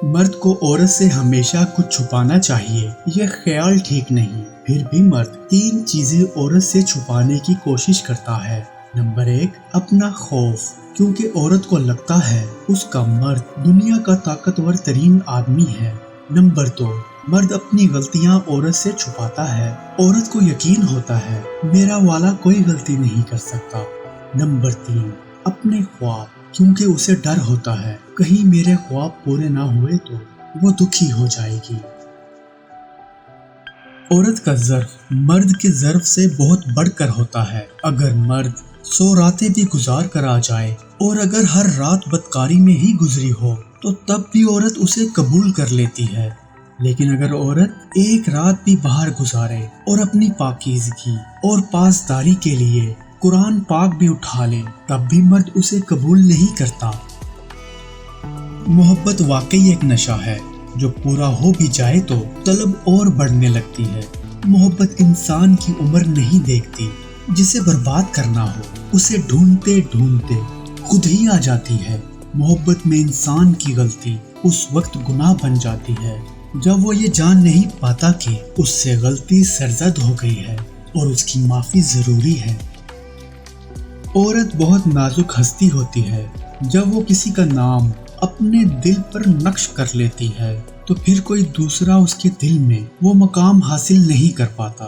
مرد کو عورت سے ہمیشہ کچھ چھپانا چاہیے، یہ خیال ٹھیک نہیں۔ پھر بھی مرد 3 چیزیں عورت سے چھپانے کی کوشش کرتا ہے۔ نمبر 1، اپنا خوف، کیونکہ عورت کو لگتا ہے اس کا مرد دنیا کا طاقتور ترین آدمی ہے۔ نمبر 2، مرد اپنی غلطیاں عورت سے چھپاتا ہے۔ عورت کو یقین ہوتا ہے میرا والا کوئی غلطی نہیں کر سکتا۔ نمبر 3، اپنے خواب، کیونکہ اسے ڈر ہوتا ہے کہیں میرے خواب پورے نہ ہوئے تو وہ دکھی ہو جائے گی۔ عورت کا ظرف مرد کے ظرف سے بہت بڑھ کر ہوتا ہے۔ اگر مرد 100 راتیں بھی گزار کر آ جائے اور اگر ہر رات بدکاری میں ہی گزری ہو تو تب بھی عورت اسے قبول کر لیتی ہے۔ لیکن اگر عورت ایک رات بھی باہر گزارے اور اپنی پاکیزگی اور پاسداری کے لیے قرآن پاک بھی اٹھا لے تب بھی مرد اسے قبول نہیں کرتا۔ محبت واقعی ایک نشہ ہے، جو پورا ہو بھی جائے تو طلب اور بڑھنے لگتی ہے۔ محبت انسان کی عمر نہیں دیکھتی، جسے برباد کرنا ہو اسے ڈھونڈتے ڈھونڈتے خود ہی آ جاتی ہے۔ محبت میں انسان کی غلطی اس وقت گناہ بن جاتی ہے جب وہ یہ جان نہیں پاتا کہ اس سے غلطی سرزد ہو گئی ہے اور اس کی معافی ضروری ہے۔ عورت بہت نازک ہستی ہوتی ہے، جب وہ کسی کا نام اپنے دل پر نقش کر لیتی ہے تو پھر کوئی دوسرا اس کے دل میں وہ مقام حاصل نہیں کر پاتا۔